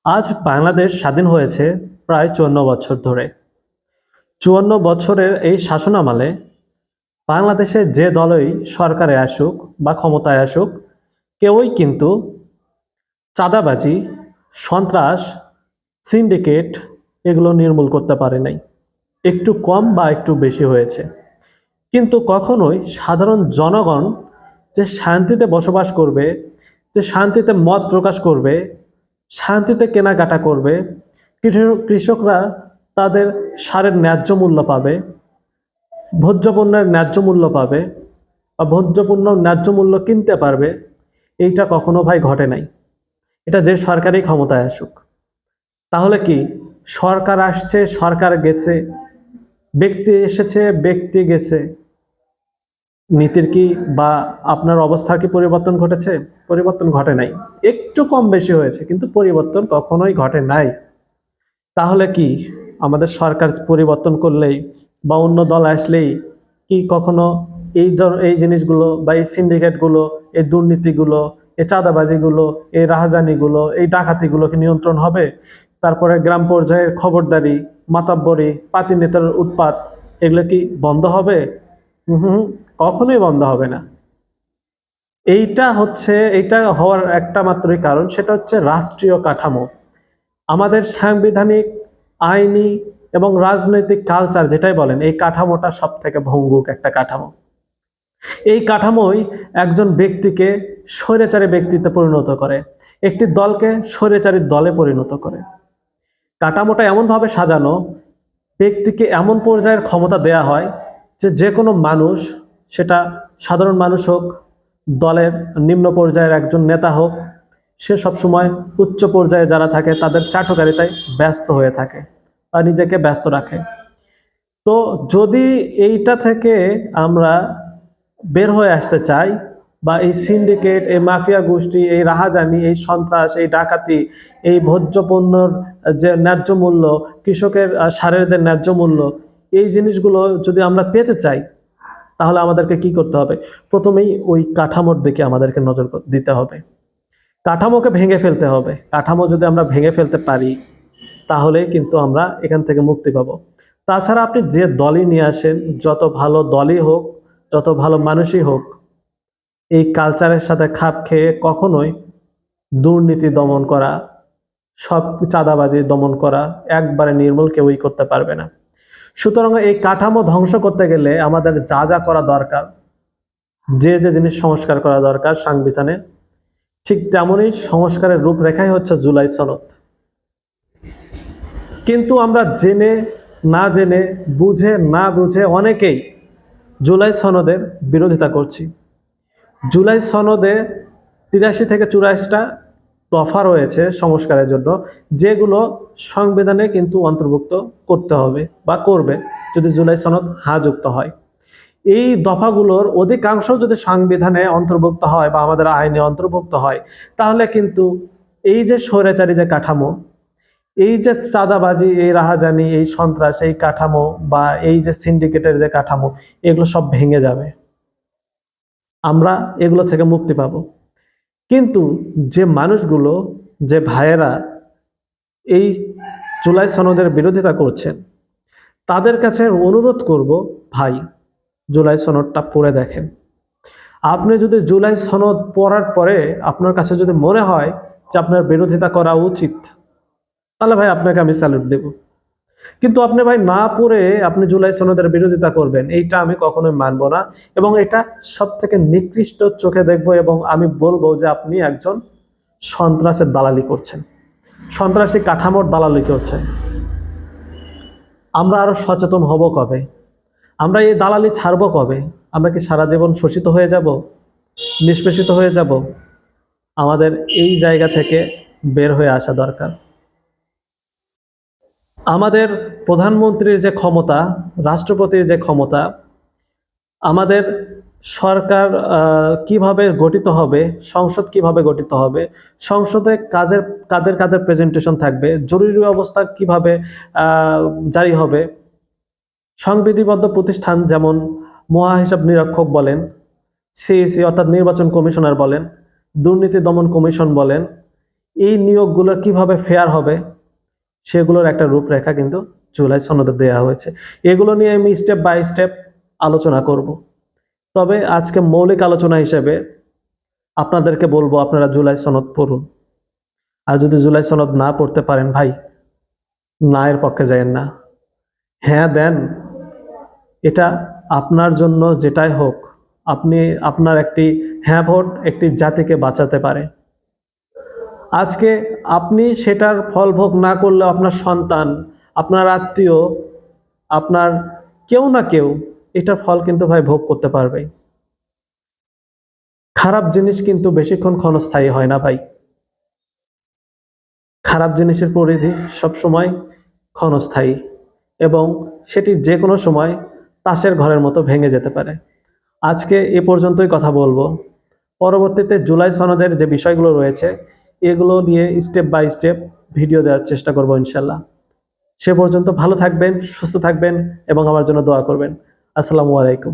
আজ বাংলাদেশ স্বাধীন হয়েছে প্রায় ৫৪ বছর ধরে। ৫৪ বছরের এই শাসনামলে বাংলাদেশে যে দলই সরকারে আসুক বা ক্ষমতায় আসুক, কেউই কিন্তু চাঁদাবাজি, সন্ত্রাস, সিন্ডিকেট এগুলো নির্মূল করতে পারে নাই। একটু কম বা একটু বেশি হয়েছে। কিন্তু কখনোই সাধারণ জনগণ যে শান্তিতে বসবাস করবে, যে শান্তিতে মত প্রকাশ করবে, শান্তিতে কেনাকাটা করবে, কৃষকরা তাদের সারের ন্যায্য মূল্য পাবে, ভোজ্য পণ্যের ন্যায্য মূল্য পাবে বা ভোজ্য পণ্য ন্যায্য মূল্য কিনতে পারবে, এইটা কখনো ভাই ঘটে নাই। এটা যে সরকারি ক্ষমতায় আসুক। তাহলে কি সরকার আসছে, সরকার গেছে, ব্যক্তি এসেছে, ব্যক্তি গেছে, নীতির কি বা আপনার অবস্থার কি পরিবর্তন ঘটেছে? পরিবর্তন ঘটে নাই। একটু কম বেশি হয়েছে, কিন্তু পরিবর্তন কখনোই ঘটে নাই। তাহলে কি আমাদের সরকার পরিবর্তন করলেই বা অন্য দল আসলেই কি কখনো এই জিনিসগুলো বা এই সিন্ডিকেটগুলো, এই দুর্নীতিগুলো, এই চাঁদাবাজিগুলো, এই রাহাজানিগুলো, এই ডাকাতিগুলো কি নিয়ন্ত্রণ হবে? তারপরে গ্রাম পর্যায়ের খবরদারি, মাতাব্বরি, পাতি নেতার উৎপাত, এগুলো কি বন্ধ হবে? হুম, কখনোই বন্ধ হবে না। এইটা হওয়ার একটা মাত্রই কারণ, সেটা হচ্ছে রাষ্ট্রীয় কাঠামো। আমাদের সাংবিধানিক, আইনি এবং রাজনৈতিক কালচার যেটাই বলেন, এই কাঠামোটা সব থেকে ভঙ্গুর একটা কাঠামো। এই কাঠামোই একজন ব্যক্তিকে স্বৈরাচারী ব্যক্তিতে পরিণত করে, একটি দলকে স্বৈরাচারী দলে পরিণত করে। কাঠামোটা এমনভাবে সাজানো, ব্যক্তিকে এমন পর্যায়ের ক্ষমতা দেয়া হয় যে যে কোনো মানুষ, সেটা সাধারণ মানুষ হোক, দলের নিম্ন পর্যায়ের একজন নেতা হোক, সে সবসময় উচ্চ পর্যায়ে যারা থাকে তাদের চাটুকারিতায় ব্যস্ত হয়ে থাকে বা নিজেকে ব্যস্ত রাখে। তো যদি এইটা থেকে আমরা বের হয়ে আসতে চাই, বা এই সিন্ডিকেট, এই মাফিয়া গোষ্ঠী, এই রাহাজানি, এই সন্ত্রাস, এই ডাকাতি, এই ভোজ্য পণ্যর যে ন্যায্য মূল্য, কৃষকের সারের যে ন্যায্য মূল্য, এই জিনিসগুলো যদি আমরা পেতে চাই, তাহলে আমাদেরকে কি করতে হবে? প্রথমেই ওই কাঠামোর দিকে আমাদেরকে নজর দিতে হবে। কাঠামোকে ভেঙে ফেলতে হবে। কাঠামো যদি আমরা ভেঙে ফেলতে পারি, তাহলে কিন্তু আমরা এখান থেকে মুক্তি পাবো। তাছাড়া আপনি যে দলই নিয়ে আসেন, যত ভালো দলই হোক, যত ভালো মানুষই হোক, এই কালচারের সাথে খাপ খেয়ে কখনোই দুর্নীতি দমন করা, সব চাঁদাবাজি দমন করা একবারে নির্মূল কেউই করতে পারবে না। সুতরাং এই কাঠামো ধ্বংস করতে গেলে আমাদের যা যা করা দরকার, যে যে জিনিস সংস্কার করা দরকার সংবিধানে, ঠিক তেমনই সংস্কারের রূপরেখাই হচ্ছে জুলাই সনদ। কিন্তু আমরা জেনে না জেনে, বুঝে না বুঝে অনেকেই জুলাই সনদের বিরোধিতা করছি। জুলাই সনদে ৮৩ থেকে ৮৪টা দফা রয়েছে সংস্কারের জন্য, যেগুলো সংবিধানে কিন্তু অন্তর্ভুক্ত করতে হবে বা করবে যদি জুলাই সনদ যুক্ত হয়। এই দফাগুলোর অধিকাংশ যদি সংবিধানে অন্তর্ভুক্ত হয় বা আমাদের আইনে অন্তর্ভুক্ত হয়, তাহলে কিন্তু এই যে স্বৈরাচারী যে কাঠামো, এই যে চাঁদাবাজি, এই রাহাজানি, এই সন্ত্রাস, এই কাঠামো বা এই যে সিন্ডিকেটের যে কাঠামো, এগুলো সব ভেঙে যাবে। আমরা এগুলো থেকে মুক্তি পাবো। কিন্তু যে মানুষগুলো, যে ভাইয়েরা এই জুলাই সনদের বিরোধিতা করছেন, তাদের কাছে অনুরোধ করব, ভাই জুলাই সনদটা পড়ে দেখেন। আপনি যদি জুলাই সনদ পড়ার পরে আপনার কাছে যদি মনে হয় যে আপনার বিরোধিতা করা উচিত, তাহলে ভাই আপনাকে আমি স্যালুট দেব। কিন্তু আপনি ভাই না পড়ে আপনি জুলাই সনদের বিরোধিতা করবেন, এইটা আমি কখনোই মানব না। এবং এটা সব থেকে নিকৃষ্ট চোখে দেখব, এবং আমি বলবো যে আপনি একজন সন্ত্রাসের দালালি করছেন, সন্ত্রাসী কাঠামোর দালালি করছেন। আমরা আরো সচেতন হব কবে? আমরা এই দালালি ছাড়বো কবে? আমরা কি সারা জীবন শোষিত হয়ে যাব, নিষ্পেষিত হয়ে যাব? আমাদের এই জায়গা থেকে বের হয়ে আসা দরকার। আমাদের প্রধানমন্ত্রীর যে ক্ষমতা, রাষ্ট্রপতির যে ক্ষমতা, আমাদের সরকার কিভাবে গঠিত হবে, সংসদ কিভাবে গঠিত হবে, সংসদে কাদের কাদের প্রেজেন্টেশন থাকবে, জরুরি অবস্থা কিভাবে জারি হবে, সংবিধিবদ্ধ প্রতিষ্ঠান যেমন মহাহিসাব নিরীক্ষক বলেন, সিইসি অর্থাৎ নির্বাচন কমিশনার বলেন, দুর্নীতি দমন কমিশন বলেন, এই নিয়োগগুলো কিভাবে ফেয়ার হবে সেগুলোর একটা রূপরেখা কিন্তু জুলাই সনদে দেওয়া হয়েছে। এগুলো নিয়ে আমি স্টেপ বাই স্টেপ আলোচনা করব। তবে আজকে মৌলিক আলোচনা হিসেবে আপনাদেরকে বলবো আপনারা জুলাই সনদ পড়ুন। আর যদি জুলাই সনদ না পড়তে পারেন ভাই, না এর পক্ষে যায়েন না, হ্যাঁ দেন, এটা আপনার জন্য যেটাই হোক, আপনি আপনার একটি হ্যাঁ ভোট একটি জাতিকে বাঁচাতে পারে। আজকে আপনি সেটার ফল ভোগ না করলে আপনার সন্তান, আপনার আত্মীয়, আপনার কেউ না কেউ এটার ফল কিন্তু ভাই ভোগ করতে পারবে। খারাপ জিনিস কিন্তু বেশিক্ষণ ক্ষণস্থায়ী হয় না ভাই। খারাপ জিনিসের পরিধি সবসময় ক্ষণস্থায়ী, এবং সেটি যে কোনো সময় তাসের ঘরের মতো ভেঙে যেতে পারে। আজকে এ পর্যন্তই কথা বলবো। পরবর্তীতে জুলাই সনদের যে বিষয়গুলো রয়েছে এগুলো নিয়ে স্টেপ বাই স্টেপ ভিডিও দেওয়ার চেষ্টা করব ইনশাল্লাহ। সে পর্যন্ত ভালো থাকবেন, সুস্থ থাকবেন এবং আমার জন্য দোয়া করবেন। আসসালামু আলাইকুম।